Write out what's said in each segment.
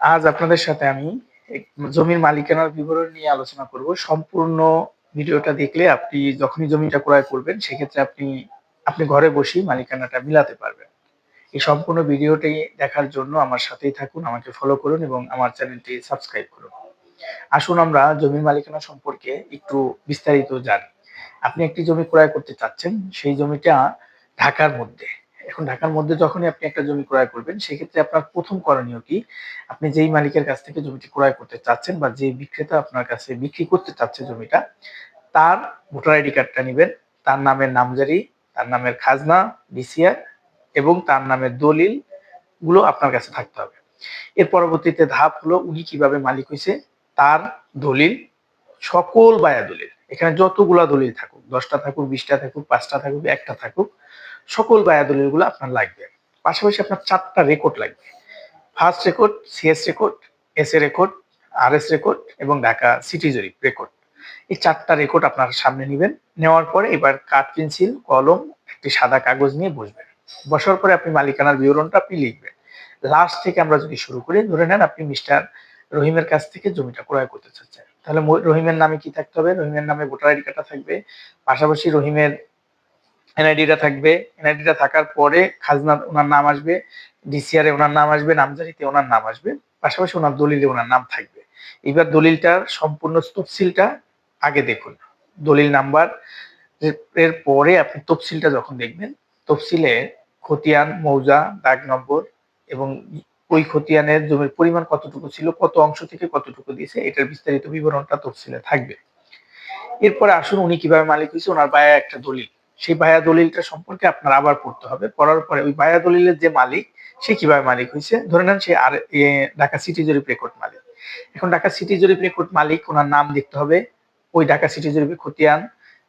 আজ আপনাদের সাথে আমি জমির মালিকানার বিবরণ নিয়ে আলোচনা করব। সম্পূর্ণ ভিডিওটা দেখলে আপনি যখনই জমিটা ক্রয় করবেন সেক্ষেত্রে আপনি আপনি ঘরে বসেই মালিকানাটা মিলাতে পারবেন। এই সম্পূর্ণ ভিডিওটি দেখার জন্য আমার সাথেই থাকুন, আমাকে ফলো করুন এবং আমার চ্যানেলটি সাবস্ক্রাইব করুন। আসুন আমরা জমির মালিকানা সম্পর্কে একটু বিস্তারিত জানি। আপনি একটি জমি ক্রয় করতে চাচ্ছেন, সেই জমিটা ঢাকার মধ্যে। এখন ঢাকার মধ্যে যখনই আপনি একটা জমি ক্রয় করবেন সেক্ষেত্রে আপনার প্রথম করণীয় কি, আপনি যেই মালিকের কাছ থেকে জমিটি ক্রয় করতে চাচ্ছেন বা যে বিক্রেতা আপনার কাছে বিক্রি করতে চাচ্ছে জমিটা, তার ভোটার আইডি কার্ডটা নেবেন। তার নামের নামজারি, তার নামের খাজনা, ডিসিআর এবং তার নামের দলিল গুলো আপনার কাছে থাকতে হবে। এর পরবর্তীতে ধাপ হলো উনি কিভাবে মালিক হয়েছে তার দলিল, সকল বায়া দলিল। এখানে যতগুলা দলিল থাকুক, 10টা থাকুক, 20টা থাকুক, 5টা থাকুক, একটা থাকুক, সকল বায়া দলিলগুলো আপনার লাগবে। পাশাপাশি আপনার 4টা রেকর্ড লাগবে। First record, CS record, S A record, R S record এবং ঢাকা সিটি জরিপ রেকর্ড। এই 4টা রেকর্ড আপনার সামনে নেবেন। নেওয়ার পরে এবার কাঠ পেন্সিল, কলম, একটি সাদা কাগজ নিয়ে বসবেন। বসার পরে আপনি মালিকানার বিবরণটা আপনি লিখবেন। লাস্ট থেকে আমরা যদি শুরু করি, ধরে নেন আপনি মিস্টার রহিমের কাছ থেকে জমিটা ক্রয় করতে চাচ্ছেন, তাহলে রহিমের নামে কি থাকতে হবে? রহিমের নামে ভোটার আইডি কার্ডটা থাকবে, পাশাপাশি রহিমের এনআইডিটা থাকবে। এনআইডিটা থাকার পরে খাজনা ওনার নাম আসবে, ডিসিআর এ ওনার নাম আসবে, নামজারিতে ওনার নাম আসবে, পাশাপাশি ওনার দলিলে ওনার নাম থাকবে। এবার দলিলটার সম্পূর্ণ তফসিলটা আগে দেখুন। দলিল নাম্বার এর পরে আপনি তফসিলটা যখন দেখবেন, তফসিলে খতিয়ান, মৌজা, দাগ নম্বর এবং ওই খতিয়ানের জমির পরিমাণ কতটুকু ছিল, কত অংশ থেকে কতটুকু দিয়েছে, এটার বিস্তারিত বিবরণটা তফসিলে থাকবে। এরপরে আসুন উনি কিভাবে মালিক হয়েছে, ওনার বায়া একটা দলিল, সেই বায়া দলিলটা সম্পর্কে আপনার আবার পড়তে হবে। পড়ার পরে ওই বায়া দলিলের যে মালিক, সে কিভাবে মালিক হয়েছে, ধরে নেন সে আর ঢাকা সিটি জরিপ রেকর্ড মালিক। এখন ঢাকা সিটি জরিপ রেকর্ড মালিক, ওনার নাম দেখতে হবে, ওই ঢাকা সিটি জরিপের খতিয়ান,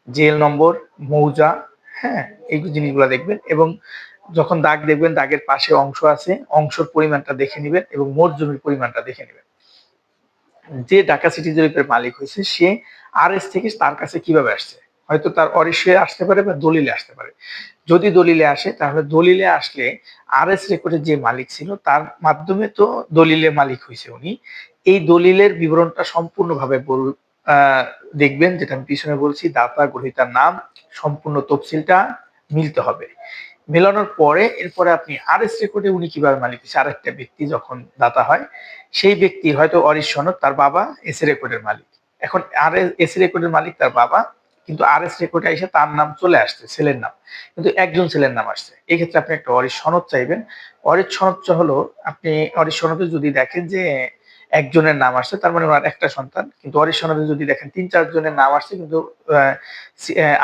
জেল নম্বর, মৌজা, হ্যাঁ, এই জিনিসগুলো দেখবেন। এবং যখন দাগ দেখবেন, দাগের পাশে অংশ আছে, অংশের পরিমাণটা দেখে নেবেন এবং মোট জমির পরিমাণটা দেখে নেবেন। যে ঢাকা সিটি জরিপের মালিক হয়েছে সে আরএস থেকে তার কাছে কিভাবে আসছে, হয়তো তার অরিশে আসতে পারে বা দলিলে আসতে পারে। যদি দলিলে আসে তাহলে দলিলে আসলে আরএস রেকর্ডের যে মালিক ছিল তার মাধ্যমে তো দলিলে মালিক হয়েছে উনি। এই দলিলের বিবরণটা সম্পূর্ণভাবে দেখবেন, যেটা আমি পিছনে বলছি, দাতা গ্রহীতার নাম, সম্পূর্ণ তফসিলটা মিলতে হবে। মেলানোর পরে এরপরে আপনি আরএস রেকর্ডে উনি কিভাবে মালিক হয়েছে, আরেকটা ব্যক্তি যখন দাতা হয় সেই ব্যক্তি হয়তো অরিশ সনদ, তার বাবা এস এ রেকর্ডের মালিক। এখন আর এস এ রেকর্ডের মালিক তার বাবা, কিন্তু আর এস রেকর্ডে এসে তার নাম চলে আসছে, ছেলের নাম, কিন্তু একজন ছেলের নাম আসছে। এক্ষেত্রে আপনি একটা অরিশ সনদ চাইবেন। অরিশ সনদটা হলো, আপনি অরিশ সনদে যদি দেখেন যে একজনের নাম আসছে, তার মানে ওনার একটা সন্তান, কিন্তু অরিশ সনদে যদি দেখেন 3-4 জনের নাম আসছে, কিন্তু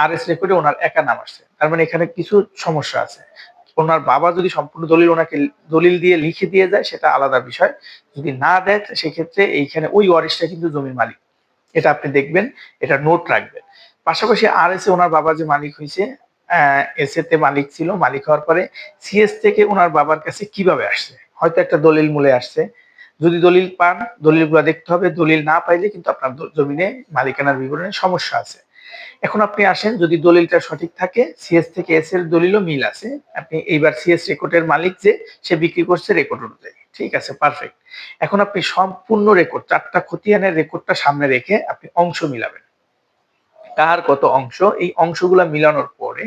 আর এস রেকর্ডে ওনার একা নাম আসছে, তার মানে এখানে কিছু সমস্যা আছে। ওনার বাবা যদি সম্পূর্ণ দলিল ওনাকে দলিল দিয়ে লিখে দিয়ে যায় সেটা আলাদা বিষয়, যদি না দেয় সেক্ষেত্রে এইখানে ওই ওয়ারিশটা কিন্তু জমির মালিক। এটা আপনি দেখবেন, এটা নোট রাখবেন। পাশাপাশি আর এস এ ওনার বাবা যে মালিক হয়েছে, এস এ তে মালিক ছিল, মালিক হওয়ার পরে সিএস থেকে ওনার বাবার কাছে কিভাবে আসছে, হয়তো একটা দলিল মূলে আসছে। যদি দলিল পান, দলিলগুলো দেখতে হবে। দলিল না পাইলে কিন্তু আপনার জমিনে মালিকানার বিবরণে সমস্যা আছে। এখন আপনি আসেন, যদি দলিলটা সঠিক থাকে, সিএস থেকে এস এর দলিলও মিল আছে, আপনি এইবার সিএস রেকর্ডের মালিক যে, সে বিক্রি করছে রেকর্ড অনুযায়ী, ঠিক আছে, পারফেক্ট। এখন আপনি সম্পূর্ণ রেকর্ড, 4টা খতিয়ানের রেকর্ডটা সামনে রেখে আপনি অংশ মিলাবেন, কার কত অংশ। এই অংশগুলা মিলানোর পরে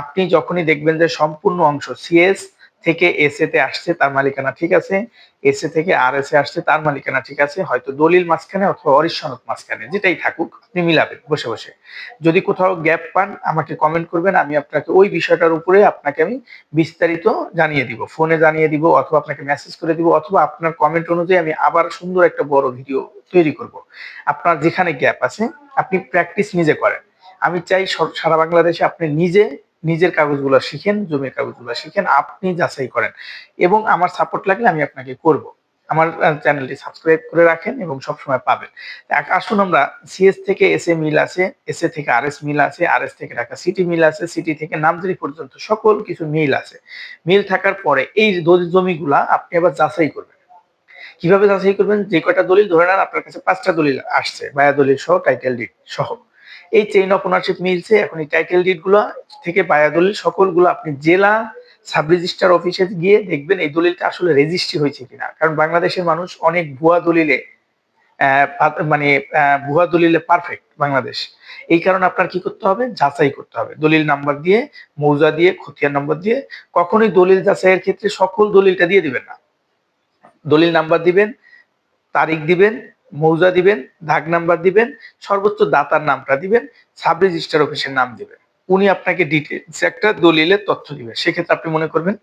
আপনি যখনই দেখবেন যে সম্পূর্ণ অংশ সিএস থেকে এস এ তে আসছে, তার মালিকানা ঠিক আছে, এস এ থেকে আর এস এ আসছে, তার মালিকানা ঠিক আছে, হয়তো দলিল মাঝখানে অথবা অরিশ সনদ মাঝখানে, যেটাই থাকুক আপনি মিলাবেন বসে বসে। যদি কোথাও গ্যাপ পান আমাকে কমেন্ট করবেন, আমি আপনাকে ওই বিষয়টার উপরে আপনাকে আমি বিস্তারিত জানিয়ে দিব, ফোনে জানিয়ে দিব অথবা আপনাকে মেসেজ করে দিব, অথবা আপনার কমেন্ট অনুযায়ী আমি আবার সুন্দর একটা বড় ভিডিও তৈরি করব। আপনার যেখানে গ্যাপ আছে আপনি প্র্যাকটিস নিজে করেন। আমি চাই সারা বাংলাদেশে আপনি নিজে নিজের কাগজগুলো শিখেন, জমির কাগজগুলো শিখেন, আপনি যাচাই করেন এবং আমার সাপোর্ট লাগলে আমি আপনাকে করব। আমার চ্যানেলটি সাবস্ক্রাইব করে রাখেন এবং সবসময় পাবেন। আসুন আমরা সিএস থেকে এস এ মিল আছে, এস এ থেকে আর এস মিল আছে, আর এস থেকে ঢাকা সিটি মিল আছে, সিটি থেকে নামজারি পর্যন্ত সকল কিছু মিল আছে। মিল থাকার পরে এই জমিগুলা আপনি আবার যাচাই করবেন। কিভাবে যাচাই করবেন? যে কয়টা দলিল, ধরে নেন আপনার কাছে 5টা দলিল আসছে, বায়া দলিল সহ, টাইটেল ডিড সহ, এই চেইন অফ ওনারশিপ মিলছে। এখন এই টাইটেল ডিড গুলো থেকে বায়া দলিল সকলগুলো আপনি জেলা সাব রেজিস্ট্রার অফিসে গিয়ে দেখবেন এই দলিলটা আসলে রেজিস্ট্রি হয়েছে কিনা। কারণ বাংলাদেশের মানুষ অনেক ভুয়া দলিলে মানে ভুয়া দলিলে পারফেক্ট বাংলাদেশ। এই কারণে আপনার কি করতে হবে? যাচাই করতে হবে। দলিল নাম্বার দিয়ে, মৌজা দিয়ে, খতিয়ান নম্বর দিয়ে কখনোই দলিল যাচাইয়ের ক্ষেত্রে সকল দলিলটা দিয়ে দিবেন না। দলিল নাম্বার দিবেন, তারিখ দিবেন, মৌজা দিবেন, দাগ নাম্বার দিবেন, সর্বোচ্চ দাতার নামটা দিবেন, সাব রেজিস্ট্রার অফিসের নাম দিবেন। উনি আপনাকে ডিটেইলস একটা দলিলের তথ্য দিবে। সেক্ষেত্রে আপনি মনে করবেন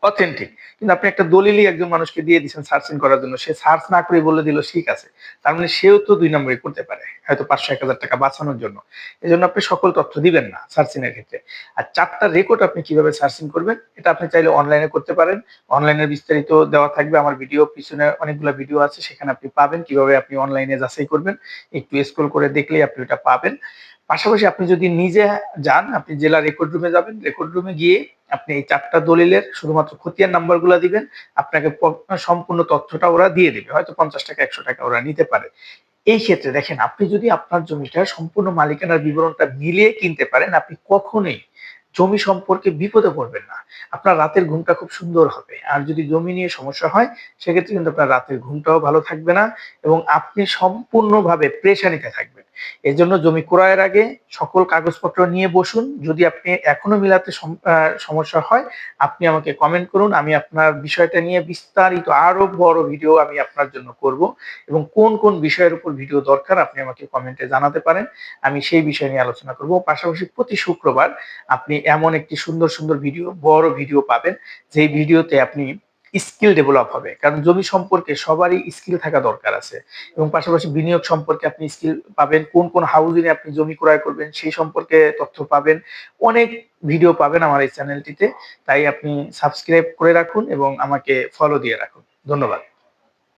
অথেন্টিক। কিন্তু আপনি একটা দলিলই একজন মানুষকে দিয়ে দিচ্ছেন সার্চিং করার জন্য। সে সার্চ না করে বলে দিল ঠিক আছে। তার মানে সেও তো ২ নম্বরই করতে পারে। হয়তো ৫০০-১,০০০ টাকা বাঁচানোর জন্য। এজন্য আপনি সকল তথ্য দিবেন না সার্চিং এর ক্ষেত্রে। আর ৪ টা রেকর্ড আপনি কিভাবে সার্চিং করবেন এটা আপনি চাইলে অনলাইনে করতে পারেন। অনলাইনে বিস্তারিত দেওয়া থাকবে আমার ভিডিও পিছনে অনেকগুলা ভিডিও আছে সেখানে আপনি পাবেন কিভাবে আপনি অনলাইনে যাচাই করবেন। একটু স্ক্রল করে দেখলেই আপনি ওটা পাবেন। পাশাপাশি আপনি যদি নিজে যান, আপনি জেলা রেকর্ড রুমে যাবেন। রেকর্ড রুমে গিয়ে আপনি এই ৪ টা দলিলের শুধুমাত্র খতিয়ান নাম্বারগুলা দিবেন। আপনাকে সম্পূর্ণ তথ্যটা ওরা দিয়ে দিবে। হয়তো ৳৫০, ৳১০০ ওরা নিতে পারে। এই ক্ষেত্রে দেখেন আপনি যদি আপনার জমিটা সম্পূর্ণ মালিকানার বিবরণটা মিলিয়ে কিনতে পারেন, আপনি কখনোই জমি সম্পর্কে বিপদে পড়বেন না। আপনার রাতের ঘুমটা খুব সুন্দর হবে। আর যদি জমি নিয়ে সমস্যা হয়, সেক্ষেত্রে কিন্তু আপনার রাতের ঘুমটাও ভালো থাকবে না এবং আপনি সম্পূর্ণভাবে প্রেশানিতে থাকবেন। এজন্য জমি ক্রয়ের আগে সকল কাগজপত্র নিয়ে বসুন। যদি আপনি এখনো মিলাতে সমস্যা হয়, আপনি আমাকে কমেন্ট করুন। আমি আপনার বিষয়টা নিয়ে বিস্তারিত আরো বড় ভিডিও আমি আপনার জন্য করব এবং কোন, কোন বিষয়ের উপর ভিডিও দরকার আপনি আমাকে কমেন্টে জানাতে পারেন। আমি সেই বিষয় নিয়ে আলোচনা করব। পাশাপাশি প্রতি শুক্রবার আপনি এমন একটি সুন্দর, সুন্দর ভিডিও, বড় ভিডিও পাবেন, যেই ভিডিওতে আপনি স্কিল ডেভেলপ হবে। কারণ জমি সম্পর্কে সবারই স্কিল থাকা দরকার আছে এবং পাশাপাশি বিনিয়োগ সম্পর্কে আপনি স্কিল পাবেন। কোন, কোন হাউজিং এ আপনি জমি ক্রয় করবেন সেই সম্পর্কে তথ্য পাবেন। অনেক ভিডিও পাবেন আমার এই চ্যানেলটিতে। তাই আপনি সাবস্ক্রাইব করে রাখুন এবং আমাকে ফলো দিয়ে রাখুন। ধন্যবাদ।